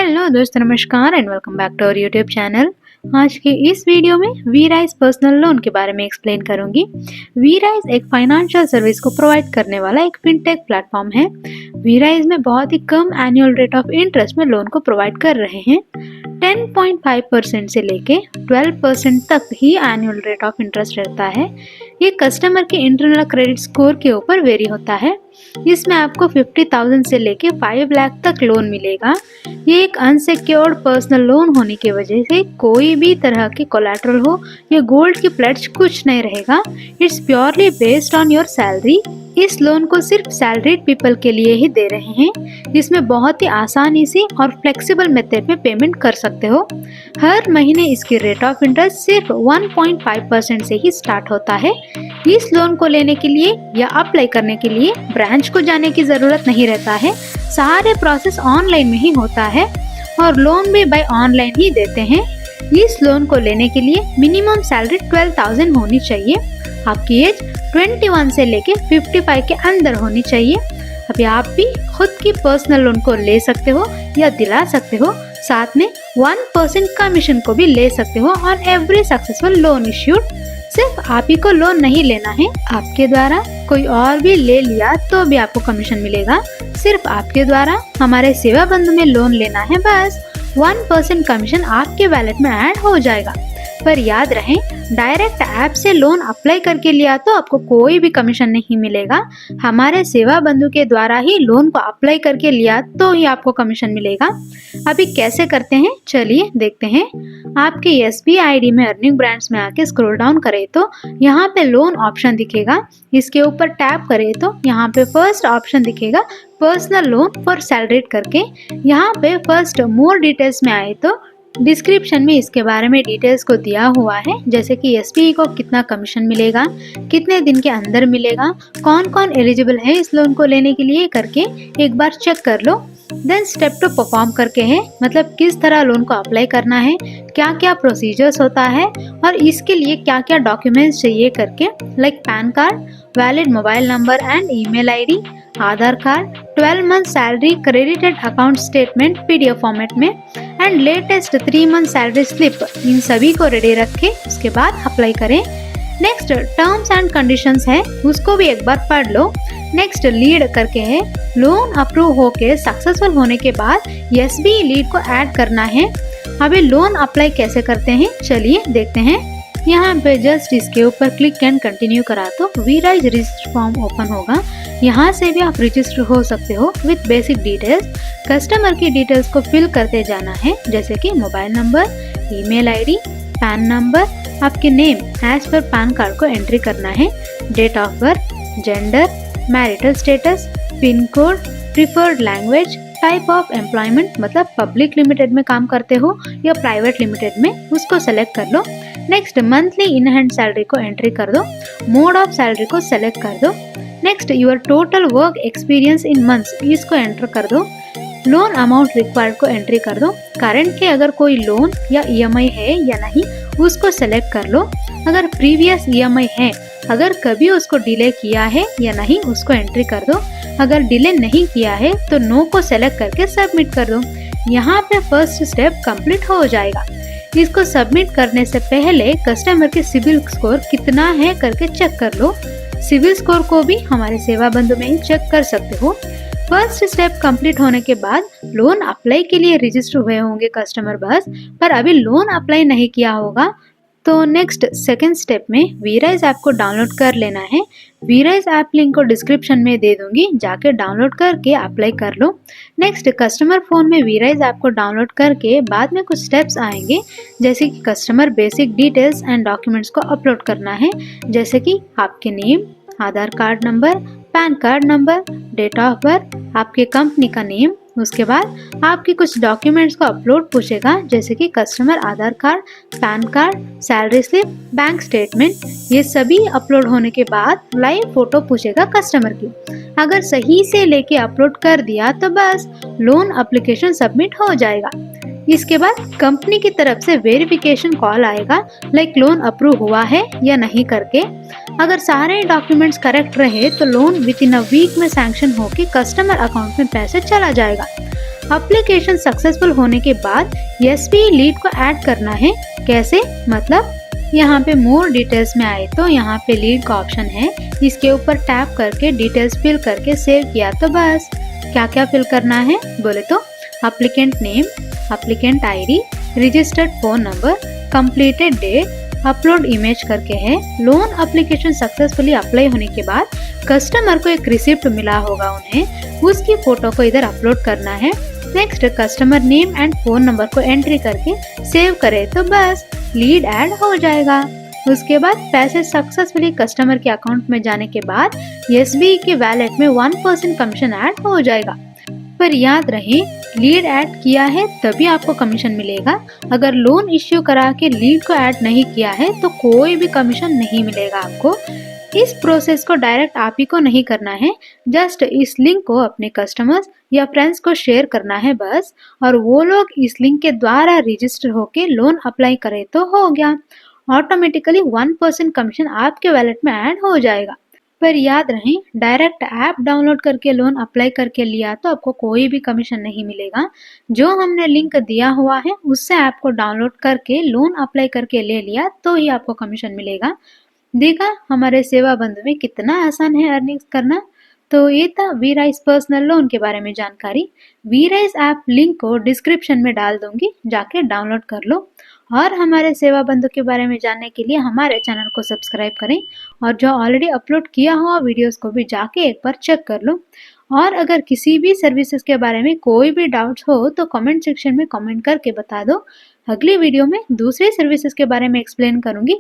Hello दोस्तों, नमस्कार and welcome back to our YouTube channel. आज के इस वीडियो में वीराइज पर्सनल लोन के बारे में एक्सप्लेन करूंगी। वीराइज एक फाइनेंशियल सर्विस को प्रोवाइड करने वाला एक फिनटेक प्लेटफॉर्म है। वीराइज में बहुत ही कम एनुअल रेट ऑफ इंटरेस्ट में लोन को प्रोवाइड कर रहे हैं। 10.5% से लेके 12% तक ही एनुअल रेट ऑफ इंटरेस्ट रहता है। ये कस्टमर के इंटरनल क्रेडिट स्कोर के ऊपर वेरी होता है। इसमें आपको 50,000 से लेके 5 लाख तक लोन मिलेगा। ये एक अनसिक्योर्ड पर्सनल लोन होने की वजह से कोई भी तरह की कोलैटरल हो या गोल्ड की प्लेड्ज कुछ नहीं रहेगा। It's purely based on your salary. इस लोन को सिर्फ सैलरीड पीपल के लिए ही दे रहे हैं, जिसमें बहुत ही आसानी से और फ्लेक्सिबल मेथड में पेमेंट कर सकते हो। हर महीने इसकी रेट ऑफ इंटरेस्ट सिर्फ 1.5% से ही स्टार्ट होता है। इस लोन को लेने के लिए या अप्लाई करने के लिए ब्रांच को जाने की जरूरत नहीं रहता है। सारे प्रोसेस ऑनलाइन में ही होता है और लोन भी बाय ऑनलाइन ही देते हैं। इस लोन को लेने के लिए मिनिमम सैलरी 12,000 होनी चाहिए। आपकी एज 21 से लेके 55 के अंदर होनी चाहिए। अभी आप भी खुद की पर्सनल लोन को ले सकते हो या दिला सकते हो। साथ में 1% कमीशन को भी ले सकते हो on every successful loan issued. सिर्फ आप ही को लोन नहीं लेना है, आपके द्वारा कोई और भी ले लिया तो भी आपको कमीशन मिलेगा। सिर्फ आपके द्वारा हमारे सेवा बंधु में लोन लेना है, बस 1% कमीशन आपके वैलेट में ऐड हो जाएगा। पर याद रहे, डायरेक्ट ऐप से लोन अप्लाई करके लिया तो आपको कोई भी कमीशन नहीं मिलेगा। हमारे सेवा बंधु के द्वारा ही लोन को अप्लाई करके लिया तो ही आपको कमीशन मिलेगा। अभी कैसे करते हैं, चलिए देखते हैं। आपके SBI ID में अर्निंग ब्रांड्स में आके स्क्रॉल डाउन करें तो यहाँ पे लोन ऑप्शन दिखेगा। इसके ऊपर टैप करें तो यहाँ पे फर्स्ट ऑप्शन दिखेगा पर्सनल लोन फॉर सैलरीड करके। यहाँ पे फर्स्ट मोर डिटेल्स में आए तो डिस्क्रिप्शन में इसके बारे में डिटेल्स को दिया हुआ है, जैसे कि SBI को कितना कमीशन मिलेगा, कितने दिन के अंदर मिलेगा, कौन कौन एलिजिबल है इस लोन को लेने के लिए करके एक बार चेक कर लो। देन स्टेप टू परफॉर्म करके है, मतलब किस तरह लोन को अप्लाई करना है, क्या क्या प्रोसीजर्स होता है और इसके लिए क्या क्या डॉक्यूमेंट्स चाहिए करके, like PAN card, valid mobile number and email ID, Aadhaar card, 12 month salary credited account statement PDF format में and latest 3 month salary slip, इन सभी को रेडी रख के उसके बाद अप्लाई करें। नेक्स्ट टर्म्स एंड कंडीशंस है, उसको भी एक बार पढ़ लो। नेक्स्ट लीड करके है, लोन अप्रूव होके सक्सेसफुल होने के बाद SBI लीड को ऐड करना है। अभी लोन अप्लाई कैसे करते हैं, चलिए देखते हैं। यहाँ पे जस्ट इसके ऊपर क्लिक एंड कंटिन्यू करा तो वीराइज रजिस्टर फॉर्म ओपन होगा। यहाँ से भी आप रजिस्टर हो सकते हो विथ बेसिक डिटेल्स। कस्टमर की डिटेल्स को फिल करते जाना है, जैसे कि mobile number, email ID, PAN number, आपके नेम एज पर पैन कार्ड को एंट्री करना है, date of birth, gender, marital status, pin code, preferred language, type of employment, मतलब पब्लिक लिमिटेड में काम करते हो या प्राइवेट लिमिटेड में, उसको सेलेक्ट कर लो। Next monthly in hand salary को एंट्री कर दो, मोड ऑफ सैलरी को सेलेक्ट कर दो। Next your total work experience in months, इसको एंटर कर दो। लोन अमाउंट रिक्वायर्ड को एंट्री कर दो। करंट के अगर कोई लोन या EMI है या नहीं, उसको सेलेक्ट कर लो। अगर प्रीवियस EMI है, अगर कभी उसको डिले किया है या नहीं, उसको एंट्री कर दो। अगर डिले नहीं किया है तो नो को सेलेक्ट करके सबमिट कर दो। यहाँ पे फर्स्ट स्टेप कंप्लीट हो जाएगा। इसको सबमिट करने से पहले कस्टमर के सिविल स्कोर कितना है करके चेक कर लो। सिविल स्कोर को भी हमारे सेवा बंधु में ही चेक कर सकते हो। फर्स्ट स्टेप कंप्लीट होने के बाद लोन अप्लाई के लिए रजिस्टर हुए होंगे कस्टमर बस, पर अभी लोन अप्लाई नहीं किया होगा तो नेक्स्ट सेकेंड स्टेप में वीराइज ऐप को डाउनलोड कर लेना है। वीराइज ऐप लिंक को डिस्क्रिप्शन में दे दूंगी, जाके डाउनलोड करके अप्लाई कर लो। नेक्स्ट कस्टमर फोन में वीराइज ऐप को डाउनलोड करके बाद में कुछ स्टेप्स आएंगे, जैसे कि customer basic details and documents को अपलोड करना है, जैसे कि आपके name, Aadhaar card number, pan card number, date of birth, आपके कंपनी का नेम। उसके बाद आपके कुछ डॉक्यूमेंट्स को अपलोड पूछेगा, जैसे कि customer Aadhaar card, PAN card, salary slip, bank statement. ये सभी अपलोड होने के बाद लाइव फोटो पूछेगा कस्टमर की। अगर सही से लेके अपलोड कर दिया तो बस लोन एप्लीकेशन सबमिट हो जाएगा। इसके बाद कंपनी की तरफ से वेरिफिकेशन कॉल आएगा, लाइक लोन अप्रूव हुआ है या नहीं करके। अगर सारे डॉक्यूमेंट्स करेक्ट रहे तो loan within a week में सैंक्शन होकर कस्टमर अकाउंट में पैसे चला जाएगा। एप्लीकेशन सक्सेसफुल होने के बाद एसबीआई लीड को ऐड करना है। कैसे? मतलब यहाँ पे मोर डिटेल्स में आए तो यहाँ पे लीड का ऑप्शन है, इसके ऊपर टैप करके डिटेल्स फिल करके सेव किया तो बस। क्या क्या फिल करना है बोले तो applicant name, applicant ID, registered phone number, completed date, upload image करके है। लोन एप्लीकेशन सक्सेसफुली अप्लाई होने के बाद कस्टमर को एक रिसिप्ट मिला होगा उन्हें, उसकी फोटो को इधर अपलोड करना है। Next customer name and phone number को एंट्री करके सेव करे तो बस लीड ऐड हो जाएगा। उसके बाद पैसे सक्सेसफुली कस्टमर के अकाउंट में जाने के बाद एसबीआई के वैलेट में 1% कमीशन ऐड हो जाएगा। पर याद रहे, लीड ऐड किया है तभी आपको कमीशन मिलेगा। अगर लोन इश्यू करा के लीड को ऐड नहीं किया है तो कोई भी कमीशन नहीं मिलेगा आपको। इस प्रोसेस को डायरेक्ट आप ही को नहीं करना है, जस्ट इस लिंक को अपने कस्टमर्स या फ्रेंड्स को शेयर करना है बस, और वो लोग इस लिंक के द्वारा रजिस्टर होके लोन अप्लाई करे तो हो गया। ऑटोमेटिकली 1% कमीशन आपके वैलेट में ऐड हो जाएगा। पर याद रहे, डायरेक्ट ऐप डाउनलोड करके लोन अप्लाई करके लिया तो आपको कोई भी कमीशन नहीं मिलेगा। जो हमने लिंक दिया हुआ है उससे ऐप को डाउनलोड करके लोन अप्लाई करके ले लिया तो ही आपको कमीशन मिलेगा। देखा हमारे सेवा बंधु में कितना आसान है अर्निंग्स करना। तो ये था वीराइज पर्सनल लोन के बारे में जानकारी। वीराइज ऐप लिंक को डिस्क्रिप्शन में डाल दूंगी, जाके डाउनलोड कर लो। और हमारे सेवा बंधु के बारे में जानने के लिए हमारे चैनल को सब्सक्राइब करें, और जो ऑलरेडी अपलोड किया हुआ वीडियोस को भी जाके एक बार चेक कर लो। और अगर किसी भी सर्विसेज के बारे में कोई भी डाउट्स हो तो कमेंट सेक्शन में कमेंट करके बता दो। अगली वीडियो में दूसरे सर्विसेज के बारे में एक्सप्लेन करूंगी।